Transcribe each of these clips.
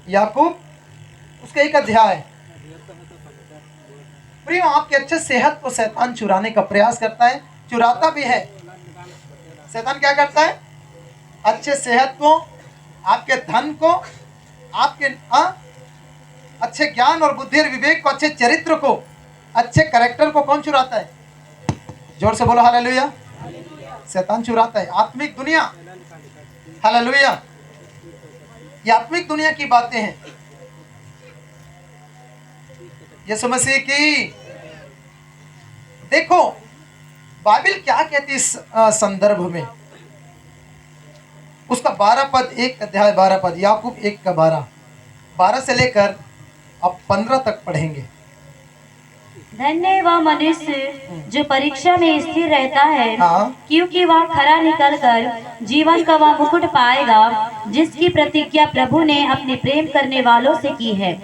याकूब उसका 1 अध्याय। प्रियो, आपके अच्छे सेहत को शैतान चुराने का प्रयास करता है, चुराता भी है। शैतान क्या करता है? अच्छे सेहत को, आपके धन को, आपके अच्छे ज्ञान और बुद्धि और विवेक को, अच्छे चरित्र को, अच्छे कैरेक्टर को कौन चुराता है? जोर से बोलो हालेलुया। शैतान चुराता है। आत्मिक दुनिया, हालेलुया। ये आत्मिक दुनिया की बातें हैं। यीशु मसीह की देखो बाइबल क्या कहती है इस संदर्भ में। उसका 12 पद, 1 अध्याय 12 पद, याकूब 1 का 12 से लेकर अब 15 तक पढ़ेंगे। धन्य है वह मनुष्य जो परीक्षा में स्थिर रहता है, हाँ। क्योंकि वह खरा निकलकर जीवन का वह मुकुट पाएगा जिसकी प्रतिज्ञा प्रभु ने अपने प्रेम करने वालों से की है।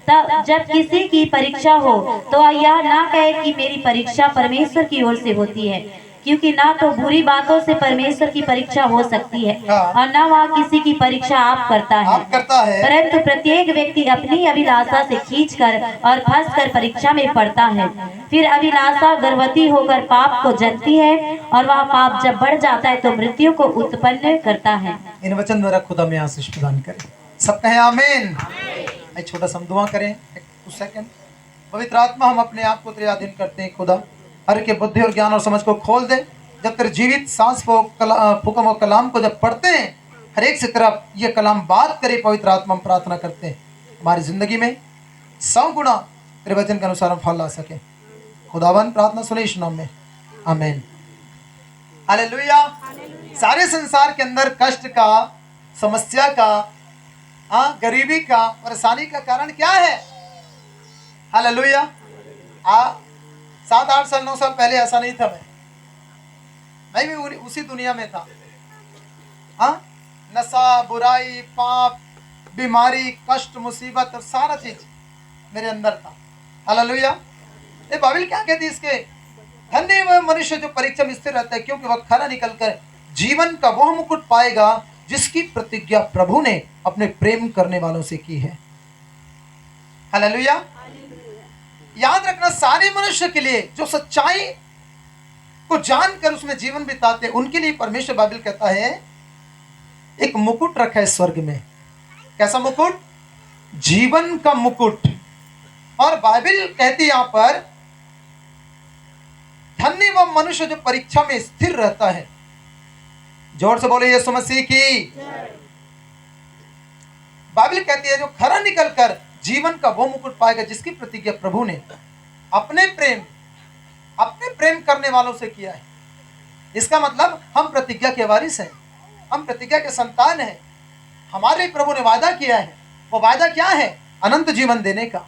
तब जब किसी की परीक्षा हो तो वह यह ना कहे कि मेरी परीक्षा परमेश्वर की ओर से होती है, क्योंकि ना तो बुरी बातों से परमेश्वर की परीक्षा हो सकती है और ना वह किसी की परीक्षा आप करता है, परंतु प्रत्येक व्यक्ति अपनी अभिलाषा से खींचकर और फंसकर परीक्षा में पड़ता है। फिर अभिलाषा गर्भवती होकर पाप को जन्मती है और वह पाप जब बढ़ जाता है तो मृत्यु को उत्पन्न करता है। इन वचन द्वारा खुदा में आशीष प्रदान करें। सब कहें आमीन। एक छोटा सा दुआ करें, कुछ सेकंड। पवित्र आत्मा, हम अपने आप को तेरे अधीन करते हैं खुदा। हर के बुद्धि और ज्ञान और समझ को खोल दे। जब तेरे जीवित सांस को हुक्म और कलाम को जब पढ़ते हैं, हर एक से तरफ ये कलाम बात करे। पवित्र आत्मा, हम प्रार्थना करते हैं हमारी जिंदगी में 100 गुना तेरे वचन के अनुसार हम फल ला सके। खुदावन प्रार्थना सुने इस नाम में, आमीन। हालेलुया। सारे संसार के अंदर कष्ट का, समस्या का, गरीबी का, परेशानी का कारण क्या है? हालेलुया। 7, 8 साल, 9 साल पहले ऐसा नहीं था। मैं भी उसी दुनिया में था। नशा, बुराई, पाप, बीमारी, कष्ट, मुसीबत और सारा चीज मेरे अंदर था। हालेलुया। ये बाइबल क्या कहती है इसके? धन्य वह मनुष्य जो परीक्षा में स्थिर रहता है, क्योंकि वह खरा निकलकर जीवन का वह मुकुट पाएगा जिसकी प्रतिज्ञा प्रभु ने अपने प्रेम करने वालों से की है। हालेलुया। याद रखना, सारे मनुष्य के लिए जो सच्चाई को जानकर उसमें जीवन बिताते हैं, उनके लिए परमेश्वर बाइबल कहता है एक मुकुट रखा है स्वर्ग में। कैसा मुकुट? जीवन का मुकुट। और बाइबल कहती है यहां पर, धन्य वह मनुष्य जो परीक्षा में स्थिर रहता है। जोर से बोले यीशु मसीह की। बाइबल कहती है जो खरा निकलकर जीवन का वो मुकुट पाएगा जिसकी प्रतिज्ञा प्रभु ने अपने प्रेम करने वालों से किया है। इसका मतलब हम प्रतिज्ञा के वारिस हैं, हम प्रतिज्ञा के संतान हैं। हमारे प्रभु ने वादा किया है। वो वादा क्या है? अनंत जीवन देने का,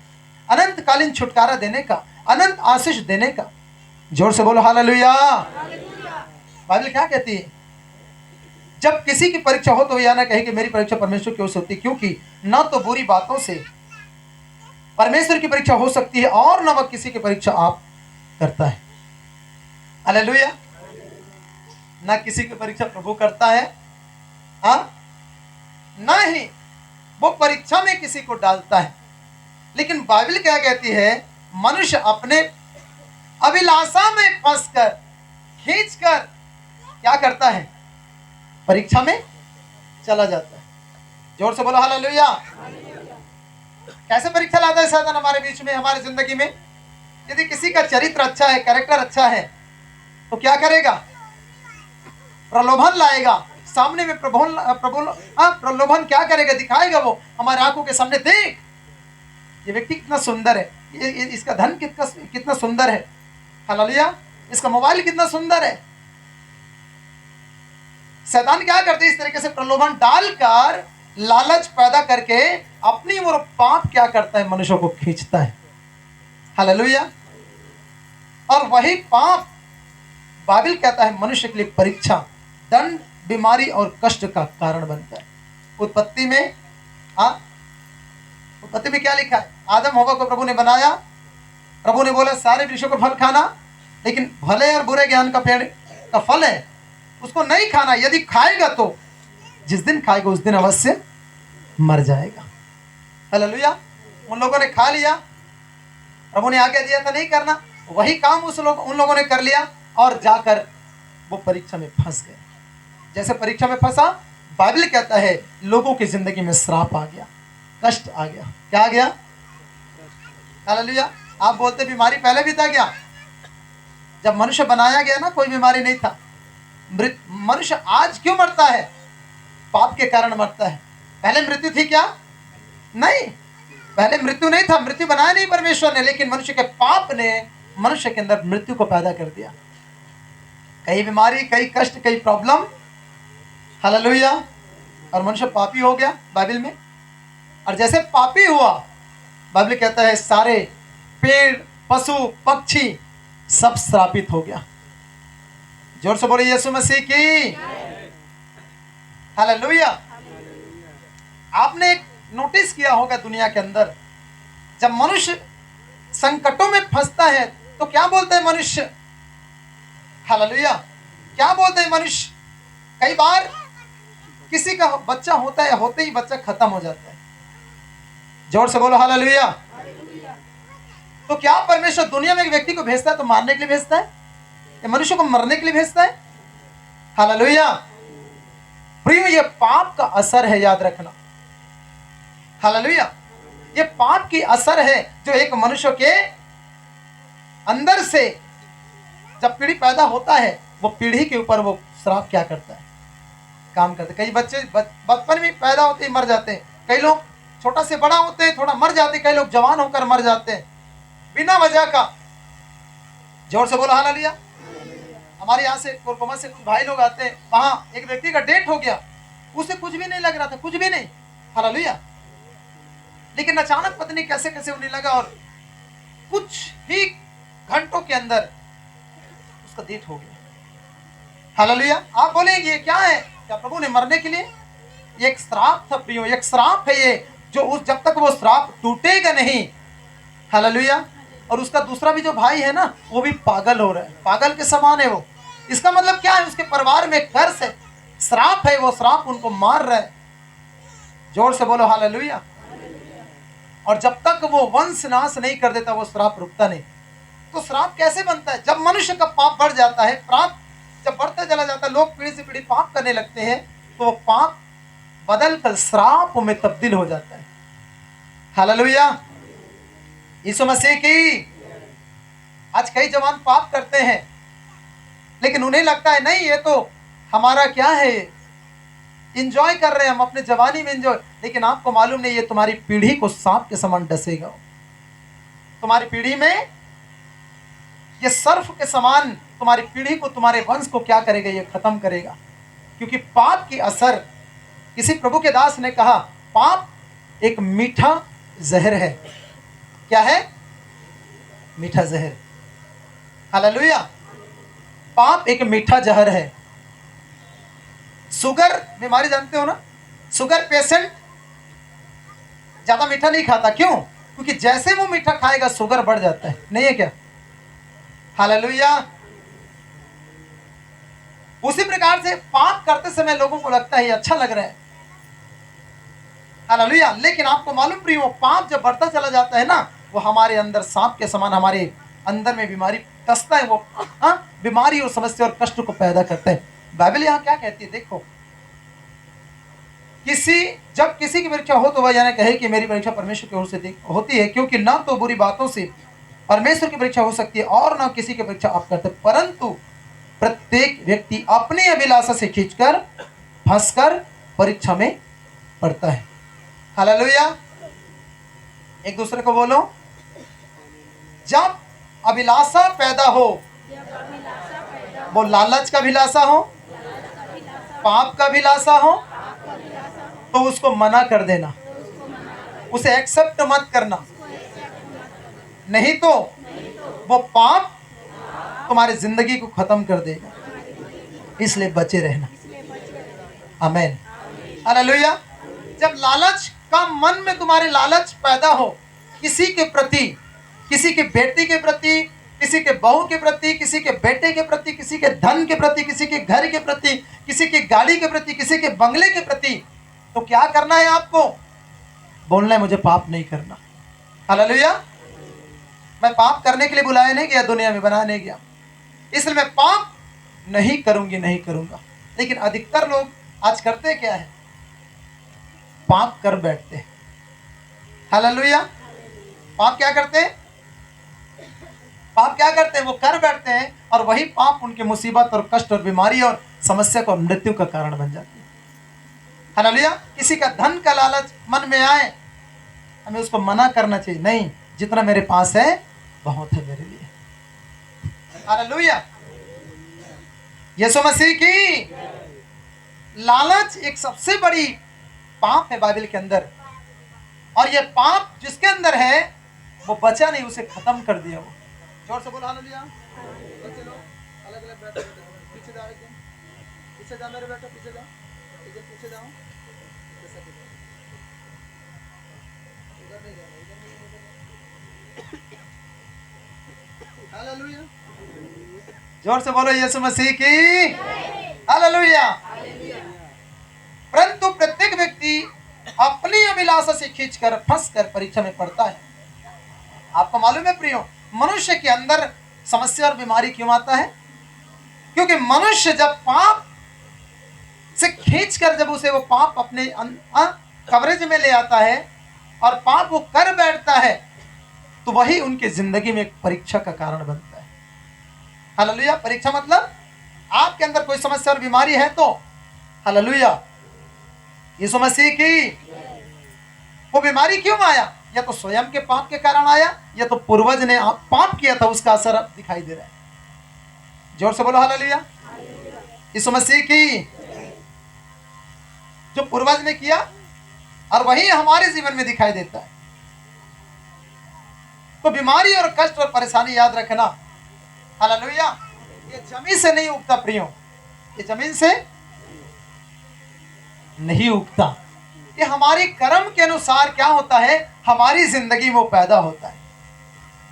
अनंत कालीन छुटकारा देने का, अनंत आशीष देने का। जोर से बोलो हालेलुया। बाइबल क्या कहती है? जब किसी की परीक्षा हो तो यह ना कहे कि मेरी परीक्षा परमेश्वर की ओर से होती है, क्योंकि न तो बुरी बातों से परमेश्वर की परीक्षा हो सकती है और न वह किसी की परीक्षा आप करता है। हालेलुया। ना किसी की परीक्षा प्रभु करता है, ना ही वो परीक्षा में किसी को डालता है। लेकिन बाइबल क्या कहती है? मनुष्य अपने अभिलाषा में फंसकर, खींचकर क्या करता है? परीक्षा में चला जाता है। जोर से बोलो हालेलुया। कैसे परीक्षा लाता है शैतान हमारे बीच में, हमारी जिंदगी में? यदि किसी का चरित्र अच्छा है, कैरेक्टर अच्छा है, तो क्या करेगा? प्रलोभन लाएगा सामने में। प्रलोभन क्या करेगा? दिखाएगा वो हमारे आंखों के सामने, देख ये व्यक्ति कितना सुंदर है, इसका धन कितना सुंदर है। हालेलुया। इसका मोबाइल कितना सुंदर है। शैतान क्या करते हैं? इस तरीके से प्रलोभन डालकर, लालच पैदा करके अपनी ओर पाप क्या करता है? मनुष्यों को खींचता है। हालेलुया। और वही पाप बाइबल कहता है मनुष्य के लिए परीक्षा, दंड, बीमारी और कष्ट का कारण बनता है। उत्पत्ति में क्या लिखा है? आदम हव्वा को प्रभु ने बनाया। प्रभु ने बोला सारे वृक्षों को फल खाना, लेकिन भले और बुरे ज्ञान का पेड़ का फल है उसको नहीं खाना। यदि खाएगा तो जिस दिन खाएगा उस दिन अवश्य मर जाएगा। हालेलुया। उन लोगों ने खा लिया, प्रभु ने आज्ञा दिया था नहीं करना, वही काम उन लोगों ने कर लिया और जाकर वो परीक्षा में फंस गए। जैसे परीक्षा में फंसा, बाइबल कहता है लोगों की जिंदगी में श्राप आ गया, कष्ट आ गया। क्या आ गया? हालेलुया। आप बोलते बीमारी पहले भी था क्या? जब मनुष्य बनाया गया ना, कोई बीमारी नहीं था। मनुष्य आज क्यों मरता है? पाप के कारण मरता है। पहले मृत्यु थी क्या? नहीं, पहले मृत्यु नहीं था। मृत्यु बनाया नहीं परमेश्वर ने, लेकिन मनुष्य के पाप ने मनुष्य के अंदर मृत्यु को पैदा कर दिया। कई बीमारी, कई कष्ट, कई प्रॉब्लम। हालेलुया। और मनुष्य पापी हो गया बाइबल में। और जैसे पापी हुआ, बाइबल कहता है सारे पेड़, पशु, पक्षी सब श्रापित हो गया। जोर से बोले यीशु मसीह की। हालेलुया। आपने एक नोटिस किया होगा दुनिया के अंदर, जब मनुष्य संकटों में फंसता है तो क्या बोलते हैं मनुष्य? हालेलुया। क्या बोलते हैं मनुष्य? कई बार किसी का बच्चा होता है, होते ही बच्चा खत्म हो जाता है। जोर से बोलो हालेलुया। तो क्या परमेश्वर दुनिया में एक व्यक्ति को भेजता है तो मारने के लिए भेजता है, या मनुष्य को मरने के लिए भेजता है? हालेलुया। प्रिय, ये पाप का असर है, याद रखना। हालेलुया। ये पाप की असर है जो एक मनुष्य के अंदर से जब पीढ़ी पैदा होता है, वो पीढ़ी के ऊपर वो श्राप क्या करता है? काम करते। कई बच्चे बचपन में पैदा होते ही मर जाते हैं। कई लोग छोटा से बड़ा होते हैं, थोड़ा मर जाते हैं। कई लोग जवान होकर मर जाते हैं बिना वजह का। जोर से बोलो हालेलुया। हमारे यहाँ से कोरकोमा से कुछ भाई लोग आते हैं, वहाँ एक व्यक्ति का डेथ हो गया, उसे कुछ भी नहीं लग रहा था, कुछ भी नहीं। हालेलुया। लेकिन अचानक पता नहीं कैसे कैसे होने लगा और कुछ ही घंटों के अंदर उसका डेथ हो गया। हालेलुया। आप बोलेंगे ये क्या है? क्या प्रभु ने मरने के लिए? ये एक श्राप था प्रियो, एक श्राप है ये, जो उस जब तक वो श्राप टूटेगा नहीं। हालेलुया। और उसका दूसरा भी जो भाई है ना, वो भी पागल हो रहा है, पागल के समान है वो। इसका मतलब क्या है? उसके परिवार में कर्स है, श्राप है, वो श्राप उनको मार रहा है। जोर से बोलो हालेलुया। और जब तक वो वंश नाश नहीं कर देता, वो श्राप रुकता नहीं। तो श्राप कैसे बनता है? जब मनुष्य का पाप बढ़ जाता है, पाप जब बढ़ता चला जाता है, लोग पीढ़ी से पीढ़ी पाप करने लगते हैं, तो वो पाप बदल कर श्राप में तब्दील हो जाता है। हालेलुया। यीशु मसीह की। आज कई जवान पाप करते हैं, लेकिन उन्हें लगता है नहीं, ये तो हमारा क्या है, इंजॉय कर रहे हैं हम अपने जवानी में इंजॉय। लेकिन आपको मालूम नहीं, ये तुम्हारी पीढ़ी को सांप के समान डसेगा। तुम्हारी पीढ़ी में ये सर्फ के समान तुम्हारी पीढ़ी को, तुम्हारे वंश को क्या करेगा? ये खत्म करेगा। क्योंकि पाप की असर, किसी प्रभु के दास ने कहा, पाप एक मीठा जहर है। क्या है? मीठा जहर। हालेलुया। पाप एक मीठा जहर है। शुगर बीमारी जानते हो ना, शुगर पेशेंट ज्यादा मीठा नहीं खाता। क्यों? क्योंकि जैसे वो मीठा खाएगा शुगर बढ़ जाता है, नहीं है क्या? हालेलुया। उसी प्रकार से पाप करते समय लोगों को लगता है ये अच्छा लग रहा है। हालेलुया। लेकिन आपको मालूम प्रियो, पाप जब बढ़ता चला जाता है ना, वो हमारे अंदर सांप के समान हमारे अंदर में बीमारी कसता है। वो बीमारी और समस्या और कष्ट को पैदा करता है। बाइबल यहाँ क्या कहती है देखो, जब किसी की परीक्षा हो तो वह यह कहे कि मेरी परीक्षा परमेश्वर की ओर से होती है, क्योंकि ना तो बुरी बातों से परमेश्वर की परीक्षा हो सकती है और ना किसी की परीक्षा आप करते, परंतु प्रत्येक व्यक्ति अपनी अभिलाषा से खींचकर फंसकर परीक्षा में पड़ता है। हालेलुया। एक दूसरे को बोलो, जब अभिलाषा पैदा हो, वो लालच का अभिलाषा हो, पाप का अभिलाषा हो, तो उसको मना कर देना, उसे एक्सेप्ट मत करना, नहीं तो वो पाप तुम्हारी जिंदगी को खत्म कर देगा। इसलिए बचे रहना। आमीन। हालेलुया। जब लालच का मन में तुम्हारे लालच पैदा हो, किसी के प्रति, किसी के बेटी के प्रति, किसी के बहू के प्रति, किसी के बेटे के प्रति, किसी के धन के प्रति, किसी के घर के प्रति, किसी की गाड़ी के प्रति, किसी के बंगले के प्रति, तो क्या करना है आपको? बोलना है मुझे पाप नहीं करना। हालेलुया। मैं पाप करने के लिए बुलाया नहीं गया, दुनिया में बनाया नहीं गया, इसलिए मैं पाप नहीं करूंगी, नहीं करूंगा। लेकिन अधिकतर लोग आज करते क्या है, पाप कर बैठते हैं। हालेलुया। पाप क्या करते हैं, पाप क्या करते हैं, वो कर बैठते हैं, और वही पाप उनके मुसीबत और कष्ट और बीमारी और समस्या को मृत्यु का कारण बन जाती है। हालेलुया। किसी का धन का लालच मन में आए, हमें उसको मना करना चाहिए, नहीं, जितना मेरे पास है बहुत है मेरे लिए। हालेलुया। यीशु मसीह की लालच एक सबसे बड़ी पाप है बाइबल के अंदर, और ये पाप जिसके अंदर है वो बचा नहीं, उसे खत्म कर दिया। वो जोर से बोलो हालेलुया। बच्चे लोग अलग अलग बैठो, पीछे जाओ, एकदम पीछे जाओ मेरे बेटा, पीछे जाओ, इधर पीछे जाओ, जैसा कि इधर नहीं जाना, इधर नहीं जाना। हालेलुया। जोर से बोलो यीशु मसीह की हालेलुया। परंतु प्रत्येक व्यक्ति अपनी अभिलाषा से खींचकर फंसकर परीक्षा में पड़ता है। आपको मालूम है प्रियो, मनुष्य के अंदर समस्या और बीमारी क्यों आता है? क्योंकि मनुष्य जब पाप से खींचकर जब उसे वो पाप अपने कवरेज में ले आता है और पाप वो कर बैठता है, तो वही उनके जिंदगी में एक परीक्षा का कारण बनता है। हालेलुया। परीक्षा मतलब आपके अंदर कोई समस्या और बीमारी है तो हालेलुया, यीशु मसीह की वो बीमारी क्यों आया? या तो स्वयं के पाप के कारण आया, या तो पूर्वज ने पाप किया था, उसका असर अब दिखाई दे रहा है। जोर से बोलो हालेलुया। यीशु मसीह की जो पूर्वज ने किया और वही हमारे जीवन में दिखाई देता है। तो बीमारी और कष्ट और परेशानी याद रखना, हालेलुया, ये जमीन से नहीं उगता प्रियो, ये जमीन से नहीं उगता। ये हमारी कर्म के अनुसार क्या होता है, हमारी जिंदगी में पैदा होता है।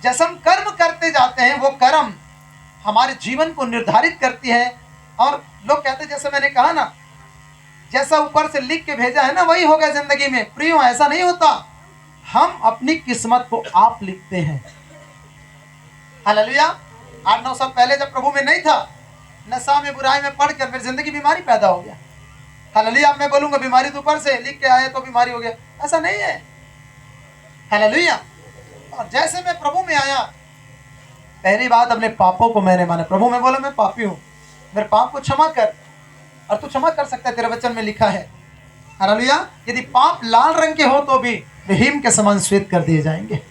जैसे हम कर्म करते जाते हैं, वो कर्म हमारे जीवन को निर्धारित करती है। और लोग कहते हैं, जैसे मैंने कहा ना, जैसा ऊपर से लिख के भेजा है ना, वही होगा जिंदगी में। प्रियो, ऐसा नहीं होता। हम अपनी किस्मत को आप लिखते हैं। हालेलुया। 8-9 साल पहले जब प्रभु में नहीं था, नशा में बुराई में पढ़कर मेरी जिंदगी बीमारी पैदा हो गया। हालेलुया। मैं बोलूंगा बीमारी तो ऊपर से लिख के आए तो बीमारी हो गया, ऐसा नहीं है। हालेलुया। और जैसे मैं प्रभु में आया, पहली बात अपने पापों को मैंने माना। प्रभु में बोला मैं पापी हूँ, मेरे पाप को क्षमा कर, और तू क्षमा कर सकता है, तेरे वचन में लिखा है। हालेलुया। यदि पाप लाल रंग के हो तो भी वे हिम के समान श्वेत कर दिए जाएंगे।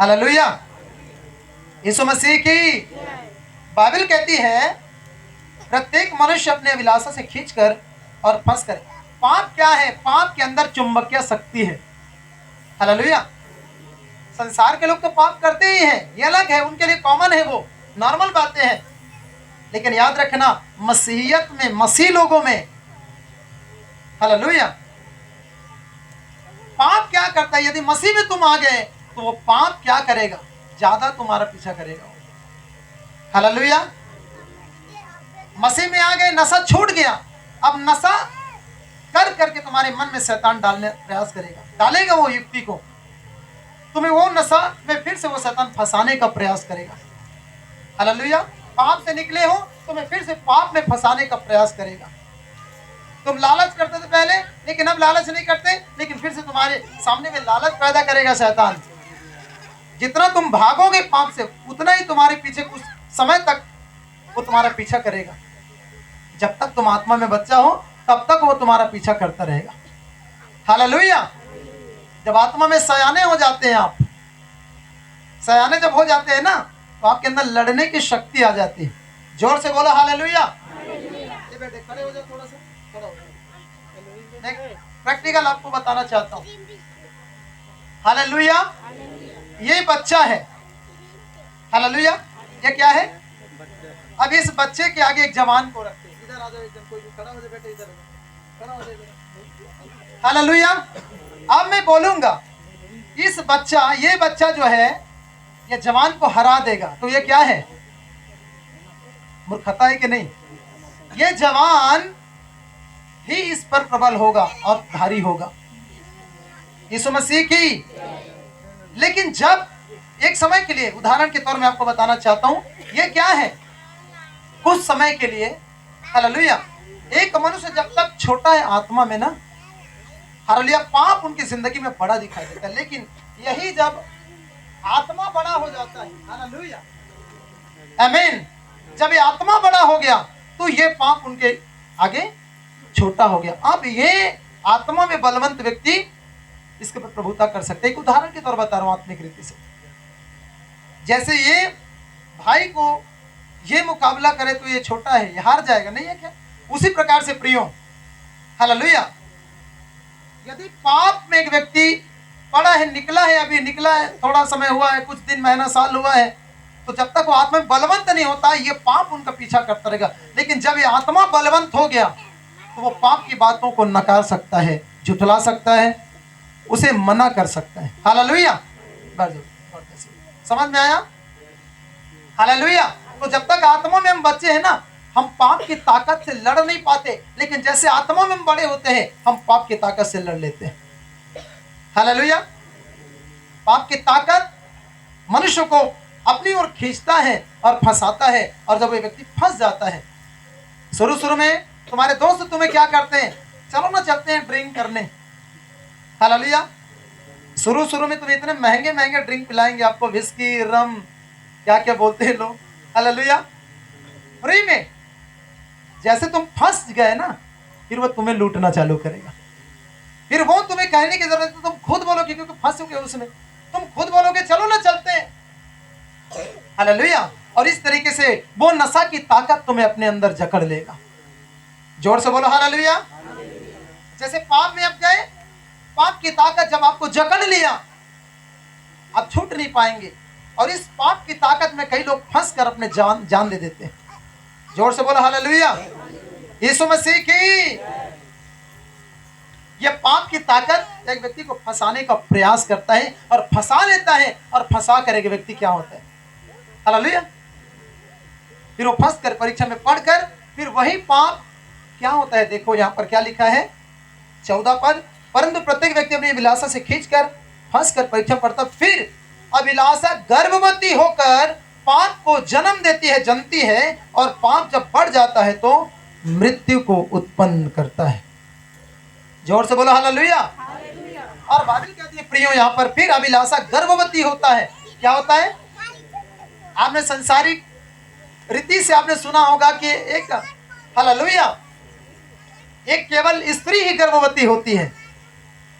हालेलुया। यीशु मसीह की बाइबल कहती है, प्रत्येक मनुष्य अपने अभिलाषा से खींचकर और फंस करे। पाप क्या है? पाप के अंदर चुंबकीय शक्ति है। हालेलुया। संसार के लोग तो पाप करते ही हैं, ये अलग है, उनके लिए कॉमन है, वो नॉर्मल बातें हैं। लेकिन याद रखना, मसीहियत में, मसीह लोगों में, हालेलुया, पाप क्या करता है? यदि मसीह में तुम आ गए तो वो पाप क्या करेगा? ज्यादा तुम्हारा पीछा करेगा। हालेलुया। मसीह में आ गए, नशा छूट गया, अब नशा कर करके तुम्हारे मन में शैतान डालने प्रयास करेगा, डालेगा वो युक्ति को, तुम्हें वो नशा में फिर से वो शैतान फंसाने का प्रयास करेगा। हालेलुया। पाप से निकले हो, तुम्हें फिर से पाप में फंसाने का प्रयास करेगा। तुम लालच करते थे पहले, लेकिन अब लालच नहीं करते, लेकिन फिर से तुम्हारे सामने में लालच पैदा करेगा शैतान। जितना तुम भागोगे पाप से, उतना ही तुम्हारे पीछे कुछ समय तक वो तुम्हारा पीछा करेगा। जब तक तुम आत्मा में बच्चा हो, तब तक वो तुम्हारा पीछा करता रहेगा। हालेलुया। जब आत्मा में सयाने हो जाते हैं, आप सयाने जब हो जाते हैं ना, तो आपके अंदर लड़ने की शक्ति आ जाती है। जोर से बोला हालेलुया। ये बेटे खड़े हो जाओ, थोड़ा सा खड़ा हो जाओ। प्रैक्टिकल आपको बताना चाहता हूँ। हालेलुया। ये बच्चा है। हालेलुया। ये क्या है? अब इस बच्चे के आगे एक जवान को रखते हैं। इधर आ जाओ, एकदम कोई खड़ा हो जाए बेटे, इधर खड़ा हो जाए। हालेलुया। अब मैं बोलूंगा, इस बच्चा, ये बच्चा जो है, ये जवान को हरा देगा, तो ये क्या है? मूर्खता है कि नहीं? ये जवान ही इस पर प्रबल होगा और भारी होगा। यीशु मसीह की। लेकिन जब एक समय के लिए, उदाहरण के तौर में आपको बताना चाहता हूं, ये क्या है, कुछ समय के लिए, हालेलुया, एक मनुष्य जब तक छोटा है आत्मा में ना, हालेलुया, पाप उनकी जिंदगी में बड़ा दिखाई देता है। लेकिन यही जब आत्मा बड़ा हो जाता है, हालेलुया, आमीन, जब ये आत्मा बड़ा हो गया तो ये पाप उनके आगे छोटा हो गया। अब ये आत्मा में बलवंत व्यक्ति इसके पर प्रभुता कर सकते हैं। एक उदाहरण के तौर बता रहा हूं आत्मिक रीति से। जैसे ये भाई को ये मुकाबला करे तो ये छोटा है, ये हार जाएगा, नहीं है क्या? उसी प्रकार से प्रियो, हालेलुया, यदि पाप में एक व्यक्ति पड़ा है, निकला है, अभी निकला है, थोड़ा समय हुआ है, कुछ दिन, महीना, साल हुआ है, तो जब तक वो आत्मा में बलवंत नहीं होता ये पाप उनका पीछा करता रहेगा। लेकिन जब ये आत्मा बलवंत हो गया तो वो पाप की बातों को नकार सकता है, झुठला सकता है, उसे मना कर सकता है। हालेलुया, समझ में आया? हालेलुया। तो जब तक आत्मा में हम बच्चे हैं ना, हम पाप की ताकत से लड़ नहीं पाते, लेकिन जैसे आत्मा में हम बड़े होते हैं हम पाप की ताकत से लड़ लेते हैं। हालेलुया। पाप की ताकत मनुष्य को अपनी ओर खींचता है और फंसाता है, और जब वो व्यक्ति फंस जाता है, शुरू में तुम्हारे दोस्त तुम्हें क्या करते हैं, चलो ना चलते हैं ड्रिंक करने, हालेलुया, शुरू में तुम्हें इतने महंगे महंगे ड्रिंक पिलाएंगे आपको, विस्की, रम, क्या क्या बोलते हैं लोग, हालेलुया, फ्री में। जैसे तुम फंस गए ना, फिर वो तुम्हें लूटना चालू करेगा। फिर वो तुम्हें कहने की जरूरत है, तुम खुद बोलोगे, क्योंकि फंस चुके हो उसमें, तुम खुद बोलोगे चलो ना चलते हैं, हालेलुया। और इस तरीके से वो नशा की ताकत तुम्हें अपने अंदर जकड़ लेगा। जोर से बोलो हालेलुया। जैसे पाप में आप गए, पाप की ताकत जब आपको जकड़ लिया, आप छूट नहीं पाएंगे, और इस पाप की ताकत में कई लोग फंस कर अपने जान दे देते हैं। जोर से बोलो हालेलुया। यीशु मसीह की। यह पाप की ताकत एक व्यक्ति को फंसाने का प्रयास करता है और फंसा लेता है, और फंसा कर एक व्यक्ति क्या होता है, हालेलुया, फिर वो फंस कर परीक्षा में पढ़कर फिर वही पाप क्या होता है। देखो यहाँ पर क्या लिखा है, 14 पद, परंतु प्रत्येक व्यक्ति अपनी अभिलाषा से खींचकर फंस कर परीक्षा पढ़ता, फिर अभिलाषा गर्भवती होकर पाप को जन्म देती है, जनती है, और पाप जब बढ़ जाता है तो मृत्यु को उत्पन्न करता है। जोर से बोलो हालेलुया। और बाइबल कहती है प्रियो यहाँ पर, फिर अभिलाषा गर्भवती होता है। क्या होता है? आपने संसारिक रीति से आपने सुना होगा कि एक, हालेलुया, एक केवल स्त्री ही गर्भवती होती है,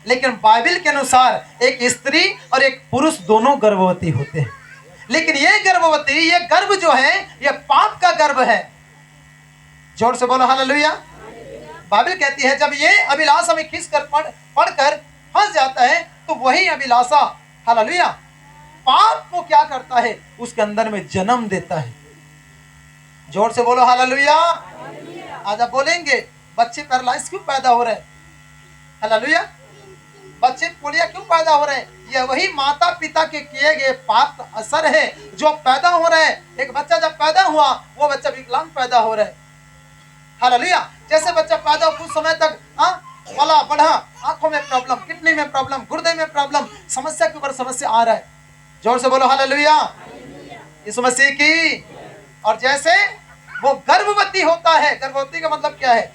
लेकिन बाइबल के अनुसार एक स्त्री और एक पुरुष दोनों गर्भवती होते हैं। लेकिन ये गर्भवती, ये गर्भ जो है, ये पाप का गर्भ है। जोर से बोलो हालेलुया। बाइबल कहती है जब ये अभिलाषा में खींच कर पढ़कर फंस जाता है, तो वही अभिलाषा, हालेलुया, पाप को क्या करता है, उसके अंदर में जन्म देता है। जोर से बोलो हालेलुया। आज आप बोलेंगे बच्चे पैरालाइज क्यों पैदा हो रहे हैं, हालेलुया, बच्चे पोलिया क्यों पैदा हो रहे हैं? यह वही माता पिता के किए गए पाप का असर है जो पैदा हो रहा है। एक बच्चा जब पैदा हुआ, वो बच्चा विकलांग पैदा हो रहा है, हालेलुया। जैसे बच्चा पैदा कुछ समय तक पला बढ़ा, आंखों में प्रॉब्लम, किडनी में प्रॉब्लम, गुर्दे में प्रॉब्लम, समस्या के ऊपर समस्या आ रहा है। जोर से बोलो हालेलुया। यीशु मसीह की। और जैसे वो गर्भवती होता है, गर्भवती का मतलब क्या है?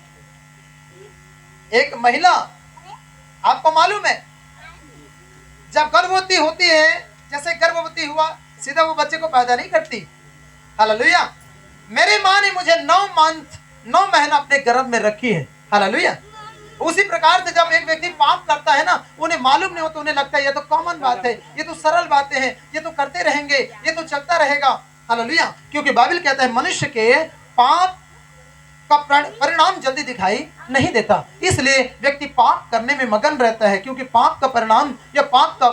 एक महिला, आपको मालूम है, जब गर्भवती होती है, जैसे गर्भवती हुआ सीधा वो बच्चे को पैदा नहीं करती, हालेलुया। मेरी माँ ने मुझे 9 महीना अपने गर्भ में रखी है, हालेलुया। उसी प्रकार से जब एक व्यक्ति पाप करता है ना, उन्हें मालूम नहीं होता, उन्हें लगता है ये तो कॉमन बात है, ये तो सरल बातें हैं, ये तो करते रहेंगे, ये तो चलता रहेगा, हालेलुया। क्योंकि बाइबल कहता है मनुष्य के पाप का परिणाम जल्दी दिखाई नहीं देता, इसलिए व्यक्ति पाप करने में मगन रहता है, क्योंकि पाप का परिणाम या पाप का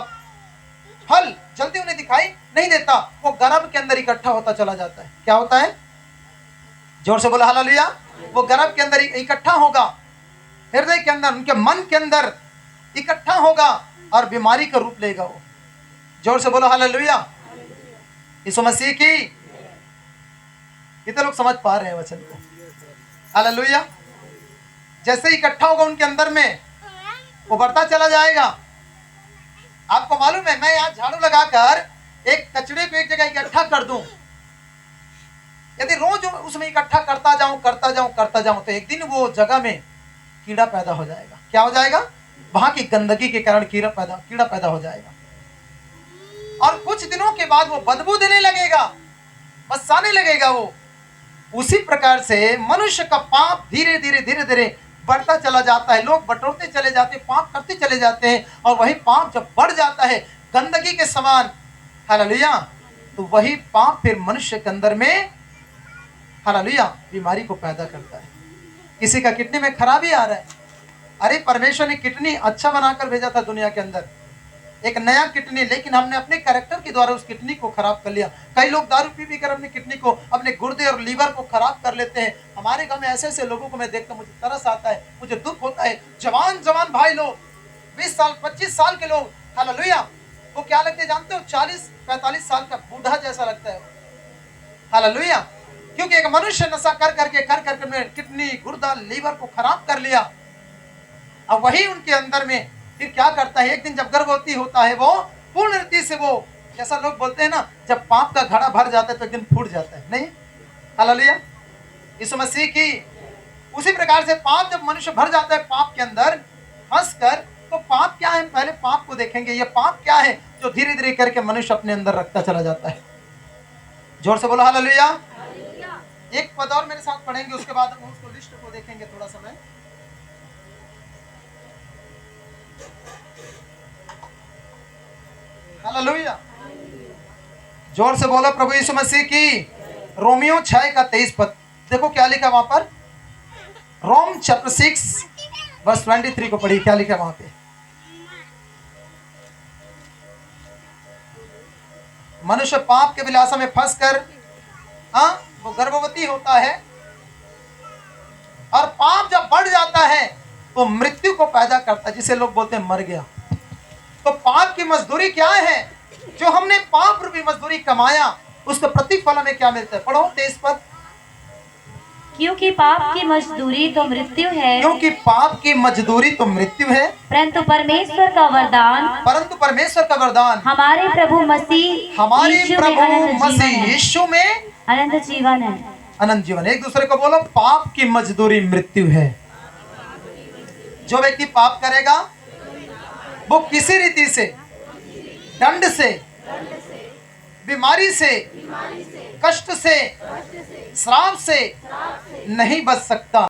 फल जल्दी उन्हें दिखाई नहीं देता, वो गर्भ के अंदर इकट्ठा होता चला जाता है। क्या होता है? जोर से बोला हालेलुया। वो गर्भ के अंदर इकट्ठा होगा, हृदय के अंदर, उनके मन के अंदर इकट्ठा होगा और बीमारी का रूप लेगा वो। जोर से बोलो हालेलुया। यीशु मसीह की। कितने लोग समझ पा रहे हैं वचन को? हालेलुया। जैसे इकट्ठा होगा उनके अंदर में, वो बढ़ता चला जाएगा, आपको मालूम है, मैं यहाँ झाड़ू लगाकर एक कचड़े को एक जगह इकट्ठा कर दूं, यदि रोज उसमें इकट्ठा करता जाऊं तो एक दिन वो जगह में कीड़ा पैदा हो जाएगा। क्या हो जाएगा? वहां की गंदगी के कारण कीड़ा पैदा हो जाएगा, और कुछ दिनों के बाद वो बदबू देने लगेगा, बस आने लगेगा वो। उसी प्रकार से मनुष्य का पाप धीरे धीरे बढ़ता चला जाता है। लोग बटोरते चले जाते हैं, पाप करते चले जाते हैं, और वही पाप जब बढ़ जाता है गंदगी के समान, हालेलुया, तो वही पाप फिर मनुष्य के अंदर में, हालेलुया, बीमारी को पैदा करता है। किसी का किडनी में खराबी आ रहा है, अरे परमेश्वर ने किडनी अच्छा बनाकर भेजा था दुनिया के अंदर, एक नया किडनी, लेकिन हमने अपने कैरेक्टर के द्वारा उस किडनी को खराब कर लिया। कई लोग दारू पी कर अपनी किडनी को, अपने गुर्दे और लीवर को खराब कर लेते हैं। हमारे गांव में ऐसे ऐसे लोगों को मैं देखकर मुझे तरस आता है, मुझे दुख होता है। जवान भाई लोग, 20 साल 25 साल के लोग, हालेलुया, वो क्या लगते हैं जानते हो? 40-45 साल का बूढ़ा जैसा लगता है, हालेलुया, क्योंकि एक मनुष्य नशा कर करके किडनी, गुर्दा, लीवर को खराब कर लिया। अब वही उनके अंदर में फिर क्या करता है, एक दिन जब गर्भवती होता है वो पूर्ण रीति से, वो जैसा लोग बोलते हैं ना, जब पाप का घड़ा भर जाता है तो एक दिन फूट जाता है, नहीं? हालेलुया, यीशु मसीह की उसी प्रकार से पाप जब मनुष्य भर जाता है पाप के अंदर फंस कर, तो पाप क्या है, पहले पाप को देखेंगे। ये पाप क्या है जो धीरे धीरे करके मनुष्य अपने अंदर रखता चला जाता है? जोर से बोलो हालेलुया। एक पद और मेरे साथ पढ़ेंगे, उसके बाद हम उसको लिस्ट को देखेंगे थोड़ा समय। हालेलुया, जोर से बोलो प्रभु यीशु मसीह की। रोमियो 6 का 23 पद देखो क्या लिखा वहां पर। रोम चैप्टर 6 वर्स 23 को पढ़िए, क्या लिखा वहां पे। मनुष्य पाप के विलासा में फंसकर वो गर्भवती होता है, और पाप जब बढ़ जाता है तो मृत्यु को पैदा करता है, जिसे लोग बोलते हैं मर गया। तो पाप की मजदूरी क्या है? जो हमने पाप रूपी मजदूरी कमाया, उसका प्रतिफल हमें क्या मिलता है? पढ़ो 23 पद। क्योंकि पाप की मजदूरी तो मृत्यु है, क्योंकि पाप की मजदूरी तो मृत्यु है, परंतु परमेश्वर का वरदान हमारे प्रभु मसीह यीशु में अनंत जीवन है। अनंत जीवन। एक दूसरे को बोलो, पाप की मजदूरी मृत्यु है। जो व्यक्ति पाप करेगा वो किसी रीति से, दंड से, बीमारी से, कष्ट से, श्राप से नहीं बच सकता।